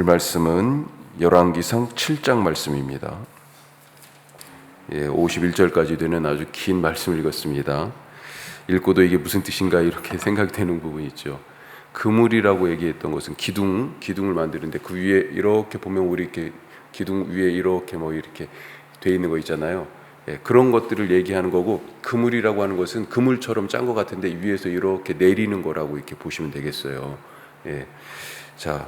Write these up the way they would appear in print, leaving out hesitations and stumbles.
오늘 말씀은 열왕기상 7장 말씀입니다. 51절까지 되는 아주 긴 말씀을 읽었습니다. 읽고도 이게 무슨 뜻인가 이렇게 생각이 되는 부분이 있죠. 그물이라고 얘기했던 것은 기둥을 만드는데 그 위에 이렇게 보면 우리 이렇게 기둥 위에 이렇게 이렇게 돼 있는 거 있잖아요. 그런 것들을 얘기하는 거고, 그물이라고 하는 것은 그물처럼 짠 것 같은데 위에서 이렇게 내리는 거라고 이렇게 보시면 되겠어요. 자,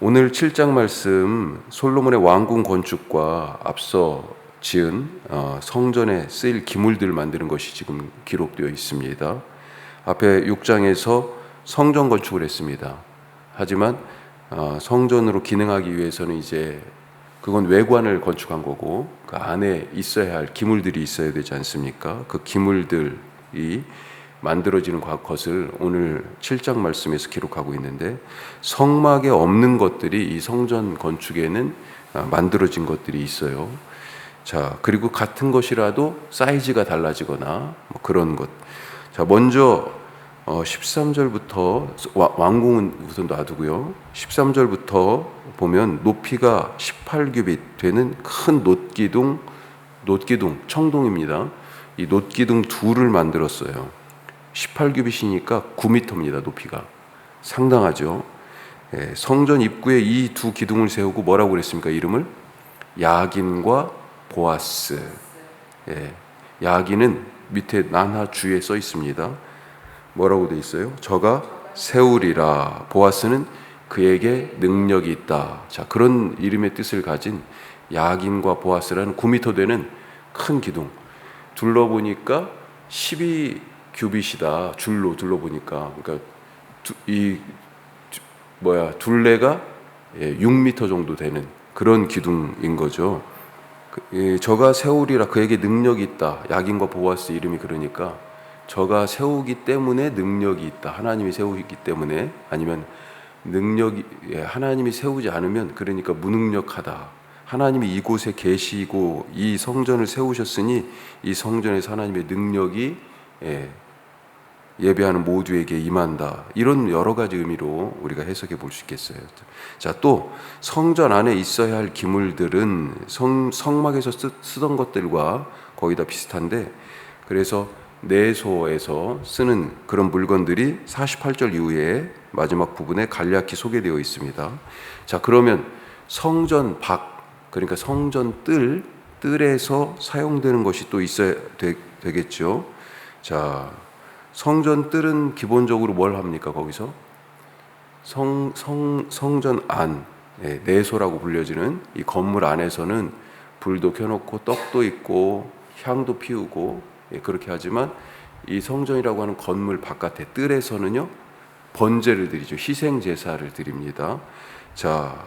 오늘 7장 말씀, 솔로몬의 왕궁 건축과 앞서 지은 성전에 쓰일 기물들을 만드는 것이 지금 기록되어 있습니다. 앞에 6장에서 성전 건축을 했습니다. 하지만 성전으로 기능하기 위해서는 이제 그건 외관을 건축한 거고, 그 안에 있어야 할 기물들이 있어야 되지 않습니까? 그 기물들이 만들어지는 것을 오늘 7장 말씀에서 기록하고 있는데, 성막에 없는 것들이 이 성전 건축에는 만들어진 것들이 있어요. 자, 그리고 같은 것이라도 사이즈가 달라지거나 그런 것. 자, 먼저 13절부터 왕궁은 우선 놔두고요. 13절부터 보면 높이가 18규빗 되는 큰 놋기둥 청동입니다. 이 놋기둥 둘을 만들었어요. 18규빗이니까 9m입니다. 높이가 상당하죠. 성전 입구에 이 두 기둥을 세우고 뭐라고 그랬습니까? 이름을 야긴과 보아스. 야긴은 밑에 난하주에 써 있습니다. 뭐라고 돼 있어요? 저가 세우리라. 보아스는 그에게 능력이 있다. 자, 그런 이름의 뜻을 가진 야긴과 보아스라는 9m 되는 큰 기둥. 둘러보니까 12규빗이다. 줄로 둘러보니까. 그러니까 둘레가 6m 정도 되는 그런 기둥인 거죠. 저가 세우리라. 그에게 능력이 있다. 야긴과 보아스 이름이 그러니까 저가 세우기 때문에 능력이 있다. 하나님이 세우기 때문에. 아니면 능력이 하나님이 세우지 않으면 그러니까 무능력하다. 하나님이 이곳에 계시고 이 성전을 세우셨으니 이 성전에서 하나님의 능력이 예배하는 모두에게 임한다. 이런 여러 가지 의미로 우리가 해석해 볼 수 있겠어요. 자, 또 성전 안에 있어야 할 기물들은 성막에서 쓰던 것들과 거의 다 비슷한데, 그래서 내소에서 쓰는 그런 물건들이 48절 이후에 마지막 부분에 간략히 소개되어 있습니다. 자, 그러면 성전 밖, 그러니까 성전 뜰에서 사용되는 것이 또 있어야 되겠죠. 자, 성전 뜰은 기본적으로 뭘 합니까? 거기서 성전 안, 내소라고 불려지는 이 건물 안에서는 불도 켜놓고 떡도 있고 향도 피우고 그렇게 하지만, 이 성전이라고 하는 건물 바깥에 뜰에서는요, 번제를 드리죠. 희생 제사를 드립니다. 자,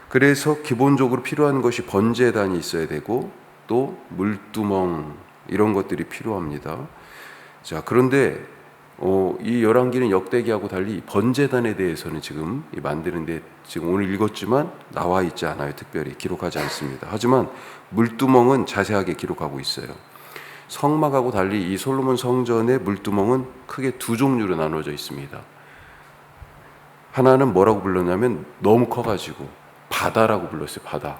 그래서 기본적으로 필요한 것이 번제단이 있어야 되고 또 물두멍 이런 것들이 필요합니다. 자, 그런데 이 열왕기는 역대기하고 달리 번제단에 대해서는 지금 만드는데 지금 오늘 읽었지만 나와 있지 않아요. 특별히 기록하지 않습니다. 하지만 물두멍은 자세하게 기록하고 있어요. 성막하고 달리 이 솔로몬 성전의 물두멍은 크게 두 종류로 나눠져 있습니다. 하나는 뭐라고 불렀냐면 너무 커가지고 바다라고 불렀어요. 바다.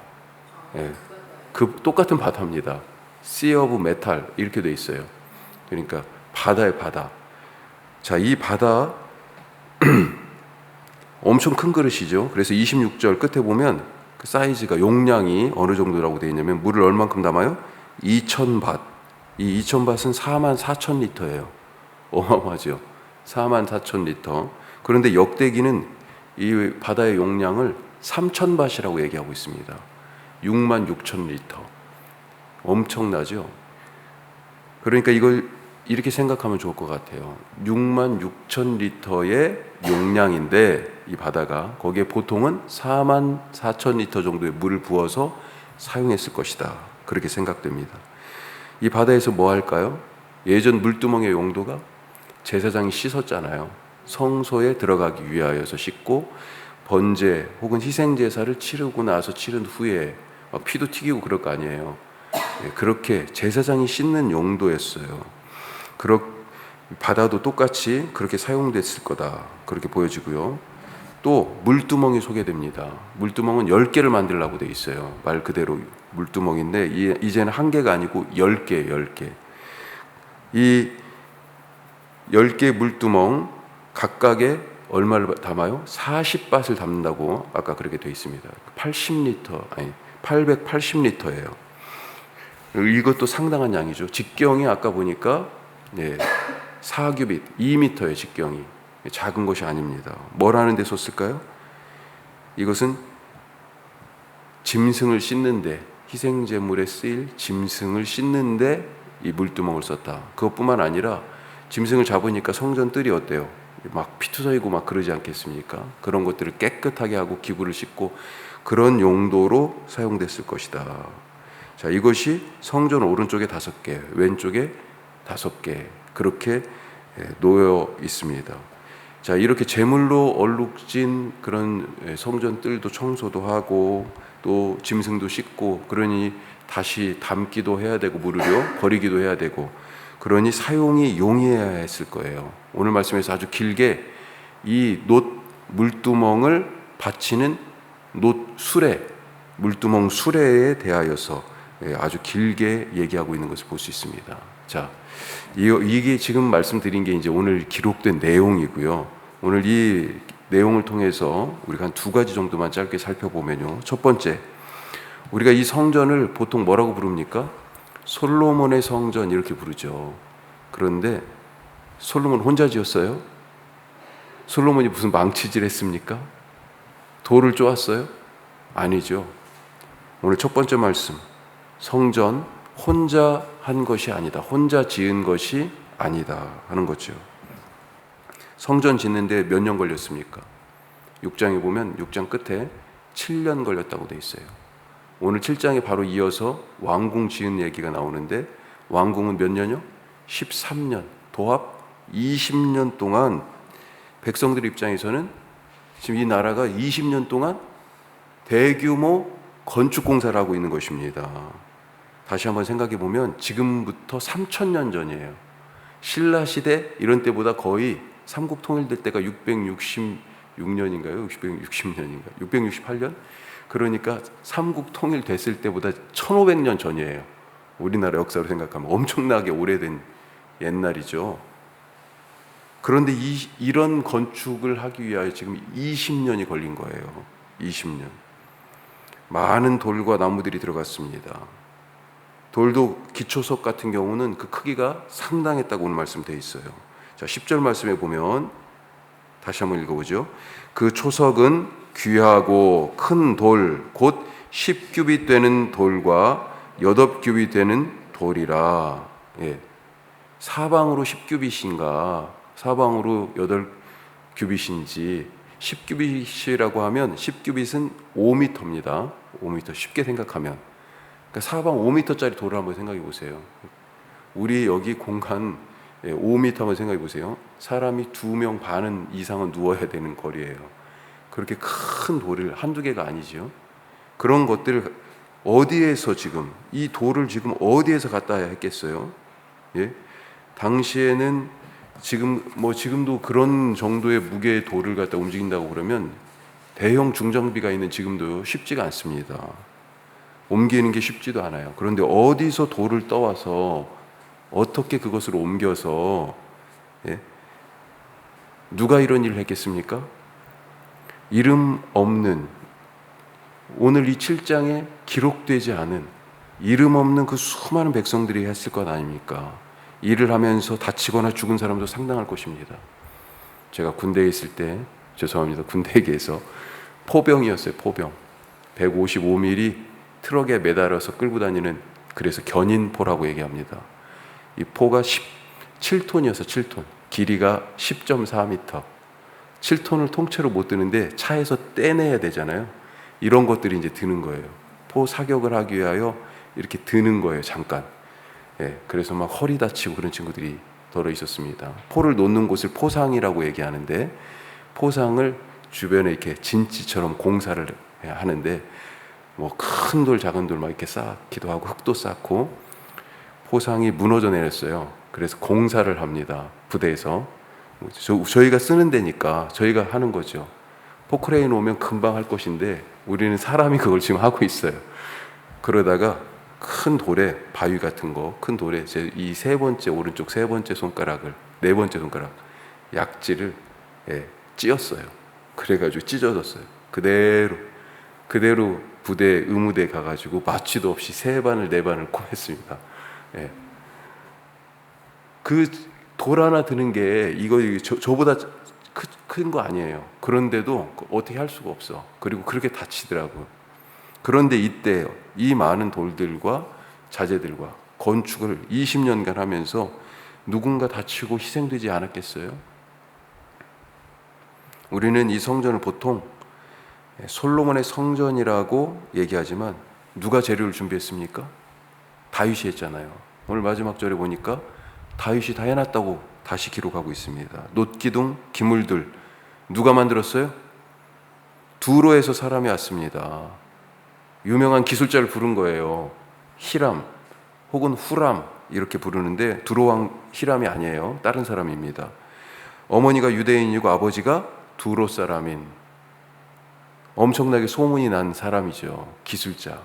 그 똑같은 바다입니다. Sea of Metal 이렇게 돼 있어요. 그러니까 바다의 바다. 자, 이 바다 엄청 큰 그릇이죠. 그래서 26절 끝에 보면 그 사이즈가 용량이 어느 정도라고 되어 있냐면 물을 얼만큼 담아요? 2000밭. 이 2000밭은 44,000리터예요. 어마어마하죠. 44,000리터. 그런데 역대기는 이 바다의 용량을 3000밭이라고 얘기하고 있습니다. 66,000리터. 엄청나죠. 그러니까 이걸 이렇게 생각하면 좋을 것 같아요. 66,000리터의 용량인데 이 바다가 거기에 보통은 44,000리터 정도의 물을 부어서 사용했을 것이다. 그렇게 생각됩니다. 이 바다에서 뭐 할까요? 예전 물두멍의 용도가 제사장이 씻었잖아요. 성소에 들어가기 위하여서 씻고 번제 혹은 희생제사를 치르고 나서 치른 후에 피도 튀기고 그럴 거 아니에요. 그렇게 제사장이 씻는 용도였어요. 바다도 똑같이 그렇게 사용됐을 거다. 그렇게 보여지고요. 또 물두멍이 소개됩니다. 물두멍은 10개를 만들라고 돼 있어요. 말 그대로 물두멍인데 이제는 한 개가 아니고 10개, 10개. 이 10개 물두멍 각각에 얼마를 담아요? 40밭을 담는다고 아까 그렇게 돼 있습니다. 880리터예요. 이것도 상당한 양이죠. 직경이 아까 보니까 4규빗, 2m의 직경이 작은 것이 아닙니다. 뭘 하는 데 썼을까요? 이것은 짐승을 씻는데, 희생제물에 쓰일 짐승을 씻는데 이 물두멍을 썼다. 그것뿐만 아니라 짐승을 잡으니까 성전 뜰이 어때요? 막 피투성이고 막 그러지 않겠습니까? 그런 것들을 깨끗하게 하고 기구를 씻고 그런 용도로 사용됐을 것이다. 자, 이것이 성전 오른쪽에 5개, 왼쪽에 5개 그렇게 놓여 있습니다. 자, 이렇게 제물로 얼룩진 그런 성전 뜰도 청소도 하고 또 짐승도 씻고 그러니 다시 담기도 해야 되고 물으려 버리기도 해야 되고 그러니 사용이 용이해야 했을 거예요. 오늘 말씀에서 아주 길게 이 놋 물두멍을 받치는 놋 수레, 물두멍 수레에 대하여서 아주 길게 얘기하고 있는 것을 볼 수 있습니다. 자, 이게 지금 말씀드린 게 이제 오늘 기록된 내용이고요. 오늘 이 내용을 통해서 우리가 한 2가지 정도만 짧게 살펴보면요. 첫 번째, 우리가 이 성전을 보통 뭐라고 부릅니까? 솔로몬의 성전 이렇게 부르죠. 그런데 솔로몬 혼자 지었어요? 솔로몬이 무슨 망치질 했습니까? 돌을 쪼았어요? 아니죠. 오늘 첫 번째 말씀, 성전 혼자 한 것이 아니다. 혼자 지은 것이 아니다 하는 거죠. 성전 짓는데 몇 년 걸렸습니까? 6장에 보면 6장 끝에 7년 걸렸다고 돼 있어요. 오늘 7장에 바로 이어서 왕궁 지은 얘기가 나오는데 왕궁은 몇 년이요? 13년, 도합 20년 동안 백성들 입장에서는 지금 이 나라가 20년 동안 대규모 건축 공사를 하고 있는 것입니다. 다시 한번 생각해 보면 지금부터 3,000년 전이에요. 신라 시대 이런 때보다 거의 삼국 통일될 때가 666년인가요? 660년인가? 668년? 그러니까 삼국 통일됐을 때보다 1500년 전이에요. 우리나라 역사로 생각하면 엄청나게 오래된 옛날이죠. 그런데 이런 건축을 하기 위하여 지금 20년이 걸린 거예요. 20년. 많은 돌과 나무들이 들어갔습니다. 돌도 기초석 같은 경우는 그 크기가 상당했다고 오늘 말씀되어 있어요. 자, 10절 말씀에 보면 다시 한번 읽어보죠. 그 초석은 귀하고 큰 돌, 곧 10규빗 되는 돌과 8규빗 되는 돌이라. 사방으로 10규빗인가 사방으로 8규빗인지 10규빗이라고 하면 10규빗은 5m입니다. 5m 쉽게 생각하면 그러니까 사방 5m짜리 돌을 한번 생각해 보세요. 우리 여기 공간 5m 한번 생각해 보세요. 사람이 2명 반 이상은 누워야 되는 거리예요. 그렇게 큰 돌을 한두 개가 아니죠. 그런 것들을 어디에서 지금 이 돌을 지금 어디에서 갖다 했겠어요? 예? 당시에는 지금도 그런 정도의 무게의 돌을 갖다 움직인다고 그러면 대형 중장비가 있는 지금도 쉽지가 않습니다. 옮기는 게 쉽지도 않아요. 그런데 어디서 돌을 떠와서 어떻게 그것을 옮겨서 누가 이런 일을 했겠습니까? 이름 없는 오늘 이 7장에 기록되지 않은 이름 없는 그 수많은 백성들이 했을 것 아닙니까? 일을 하면서 다치거나 죽은 사람도 상당할 것입니다. 제가 군대에 있을 때 죄송합니다. 군대 얘기해서 포병이었어요. 포병 155mm 트럭에 매달아서 끌고 다니는 그래서 견인포라고 얘기합니다. 이 포가 7톤이어서 7톤 길이가 10.4m 7톤을 통째로 못 드는데 차에서 떼내야 되잖아요. 이런 것들이 이제 드는 거예요. 포 사격을 하기 위하여 이렇게 드는 거예요. 잠깐. 그래서 막 허리 다치고 그런 친구들이 더러 있었습니다. 포를 놓는 곳을 포상이라고 얘기하는데 포상을 주변에 이렇게 진지처럼 공사를 하는데 뭐 큰 돌 작은 돌 막 이렇게 쌓기도 하고 흙도 쌓고 포상이 무너져 내렸어요. 그래서 공사를 합니다. 부대에서 저희가 쓰는 데니까 저희가 하는 거죠. 포크레인 오면 금방 할 것인데 우리는 사람이 그걸 지금 하고 있어요. 그러다가 큰 돌에, 바위 같은 거, 큰 돌에 제 이 세 번째, 오른쪽 세 번째 손가락을, 네 번째 손가락 약지를 찧었어요. 그래가지고 찢어졌어요. 그대로 부대, 의무대 가가지고 마취도 없이 세 반을 네 반을 꼬맸습니다. 그 돌 하나 드는 게 이거 저보다 큰 거 아니에요. 그런데도 어떻게 할 수가 없어. 그리고 그렇게 다치더라고요. 그런데 이때 이 많은 돌들과 자재들과 건축을 20년간 하면서 누군가 다치고 희생되지 않았겠어요? 우리는 이 성전을 보통 솔로몬의 성전이라고 얘기하지만 누가 재료를 준비했습니까? 다윗이 했잖아요. 오늘 마지막 절에 보니까 다윗이 다 해놨다고 다시 기록하고 있습니다. 놋기둥, 기물들 누가 만들었어요? 두로에서 사람이 왔습니다. 유명한 기술자를 부른 거예요. 히람 혹은 후람 이렇게 부르는데 두로왕 히람이 아니에요. 다른 사람입니다. 어머니가 유대인이고 아버지가 두로 사람인 엄청나게 소문이 난 사람이죠. 기술자.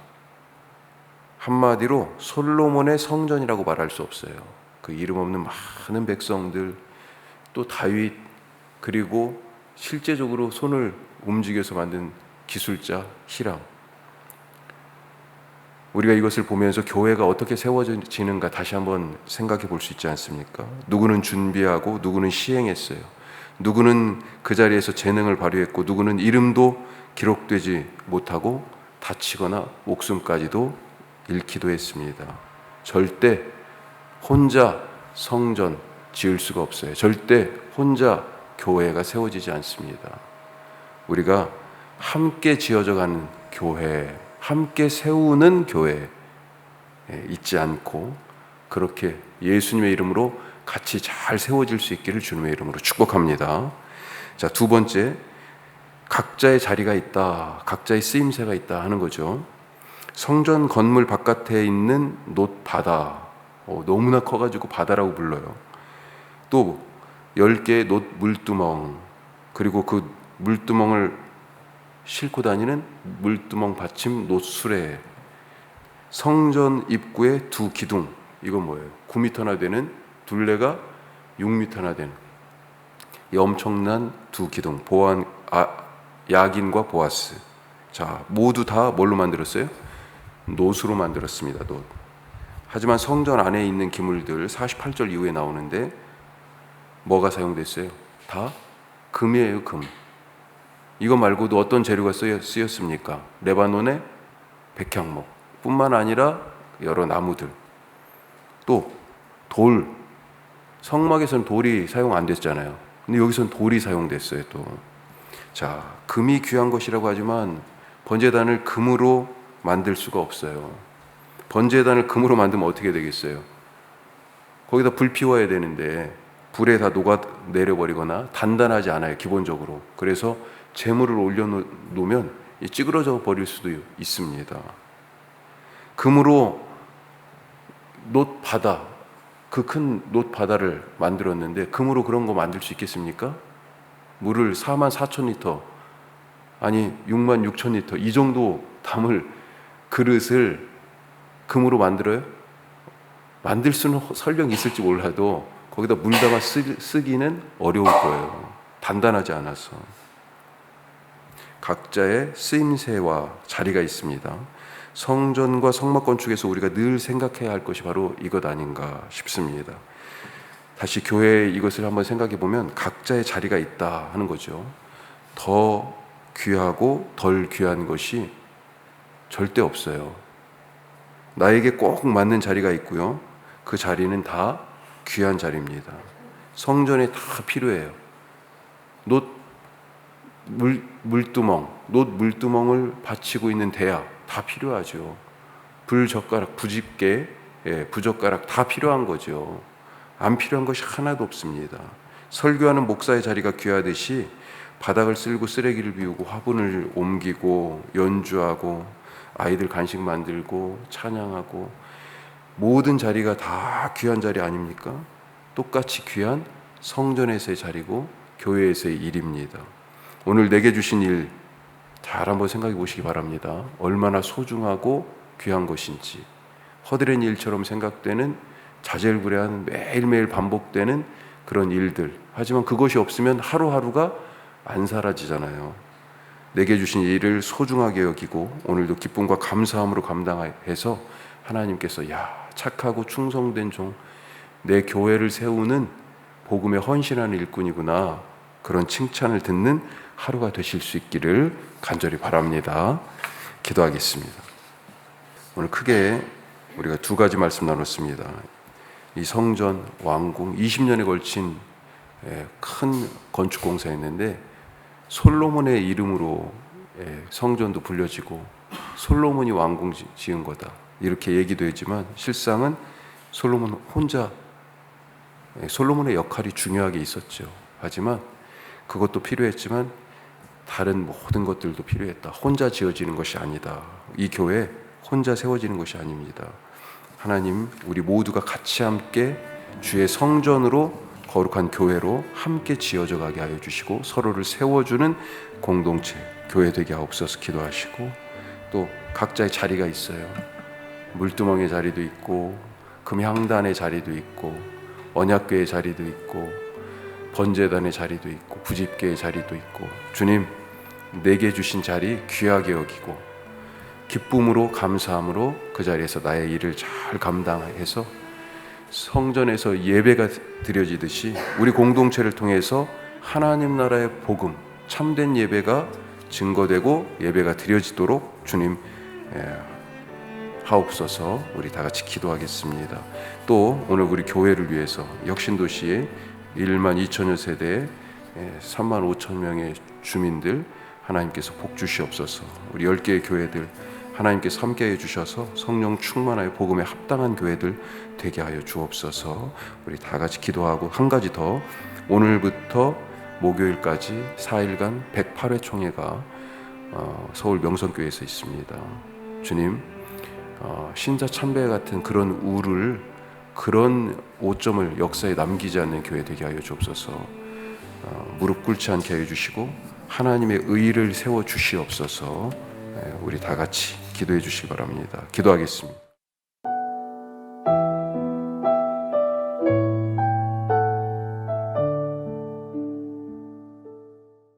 한마디로 솔로몬의 성전이라고 말할 수 없어요. 그 이름 없는 많은 백성들, 또 다윗, 그리고 실제적으로 손을 움직여서 만든 기술자 히람. 우리가 이것을 보면서 교회가 어떻게 세워지는가 다시 한번 생각해 볼 수 있지 않습니까? 누구는 준비하고 누구는 시행했어요. 누구는 그 자리에서 재능을 발휘했고 누구는 이름도 기록되지 못하고 다치거나 목숨까지도 잃기도 했습니다. 절대 혼자 성전 지을 수가 없어요. 절대 혼자 교회가 세워지지 않습니다. 우리가 함께 지어져가는 교회, 함께 세우는 교회 잊지 않고 그렇게 예수님의 이름으로 같이 잘 세워질 수 있기를 주님의 이름으로 축복합니다. 자, 두 번째, 각자의 자리가 있다, 각자의 쓰임새가 있다 하는 거죠. 성전 건물 바깥에 있는 놋바다, 너무나 커가지고 바다라고 불러요. 또 10개의 놋 물두멍, 그리고 그 물두멍을 싣고 다니는 물두멍 받침 놋수레, 성전 입구의 두 기둥, 이건 뭐예요? 9m나 되는, 둘레가 6m나 되는 이 엄청난 두 기둥, 야긴과 보아스. 자, 모두 다 뭘로 만들었어요? 놋으로 만들었습니다. 놋. 하지만 성전 안에 있는 기물들 48절 이후에 나오는데 뭐가 사용됐어요? 다 금이에요, 금. 이거 말고도 어떤 재료가 쓰였습니까? 레바논의 백향목 뿐만 아니라 여러 나무들, 또 돌. 성막에서는 돌이 사용 안 됐잖아요. 근데 여기서는 돌이 사용됐어요. 또 자, 금이 귀한 것이라고 하지만 번제단을 금으로 만들 수가 없어요. 번제단을 금으로 만들면 어떻게 되겠어요? 거기다 불 피워야 되는데 불에 다 녹아 내려버리거나 단단하지 않아요, 기본적으로. 그래서 재물을 올려놓으면 찌그러져 버릴 수도 있습니다. 금으로 놋바다, 그 큰 놋바다를 만들었는데 금으로 그런 거 만들 수 있겠습니까? 물을 44,000리터, 아니 66,000리터 이 정도 담을 그릇을 금으로 만들어요? 만들 수는 설령 있을지 몰라도 거기다 물 담아 쓰기는 어려울 거예요. 단단하지 않아서. 각자의 쓰임새와 자리가 있습니다. 성전과 성막 건축에서 우리가 늘 생각해야 할 것이 바로 이것 아닌가 싶습니다. 다시 교회에 이것을 한번 생각해 보면 각자의 자리가 있다 하는 거죠. 더 귀하고 덜 귀한 것이 절대 없어요. 나에게 꼭 맞는 자리가 있고요. 그 자리는 다 귀한 자리입니다. 성전에 다 필요해요. 물두멍을 받치고 있는 대야 다 필요하죠. 불젓가락, 부집게, 부젓가락 다 필요한 거죠. 안 필요한 것이 하나도 없습니다. 설교하는 목사의 자리가 귀하듯이 바닥을 쓸고 쓰레기를 비우고 화분을 옮기고 연주하고 아이들 간식 만들고 찬양하고 모든 자리가 다 귀한 자리 아닙니까? 똑같이 귀한 성전에서의 자리고 교회에서의 일입니다. 오늘 내게 주신 일 잘 한번 생각해 보시기 바랍니다. 얼마나 소중하고 귀한 것인지. 허드렛 일처럼 생각되는 자질구레한 매일매일 반복되는 그런 일들. 하지만 그것이 없으면 하루하루가 안 사라지잖아요. 내게 주신 일을 소중하게 여기고 오늘도 기쁨과 감사함으로 감당해서 하나님께서 야, 착하고 충성된 종, 내 교회를 세우는 복음에 헌신하는 일꾼이구나, 그런 칭찬을 듣는 하루가 되실 수 있기를 간절히 바랍니다. 기도하겠습니다. 오늘 크게 우리가 두 가지 말씀 나눴습니다. 이 성전 완공 20년에 걸친 큰 건축 공사였는데 솔로몬의 이름으로 성전도 불려지고 솔로몬이 완공 지은 거다, 이렇게 얘기도 했지만 실상은 솔로몬 혼자, 솔로몬의 역할이 중요하게 있었죠. 하지만 그것도 필요했지만 다른 모든 것들도 필요했다. 혼자 지어지는 것이 아니다. 이 교회 혼자 세워지는 것이 아닙니다. 하나님, 우리 모두가 같이 함께 주의 성전으로, 거룩한 교회로 함께 지어져 가게 하여 주시고 서로를 세워주는 공동체, 교회 되게 하옵소서 기도하시고, 또 각자의 자리가 있어요. 물두멍의 자리도 있고 금향단의 자리도 있고 언약궤의 자리도 있고 번제단의 자리도 있고 부집궤의 자리도 있고, 주님, 내게 주신 자리 귀하게 여기고 기쁨으로 감사함으로 그 자리에서 나의 일을 잘 감당해서 성전에서 예배가 드려지듯이 우리 공동체를 통해서 하나님 나라의 복음, 참된 예배가 증거되고 예배가 드려지도록 주님 하옵소서. 우리 다 같이 기도하겠습니다. 또 오늘 우리 교회를 위해서 역신도시의 1만 2천여 세대의 3만 5천 명의 주민들 하나님께서 복 주시옵소서. 우리 10개의 교회들 하나님께서 함께 해주셔서 성령 충만하여 복음에 합당한 교회들 되게 하여 주옵소서. 우리 다 같이 기도하고 한 가지 더, 오늘부터 목요일까지 4일간 108회 총회가 서울 명성교회에서 있습니다. 주님, 신자 참배 같은 그런 우를, 그런 오점을 역사에 남기지 않는 교회 되게 하여 주옵소서. 무릎 꿇지 않게 하여 주시고 하나님의 의를 세워 주시옵소서. 우리 다 같이 기도해 주시기 바랍니다. 기도하겠습니다.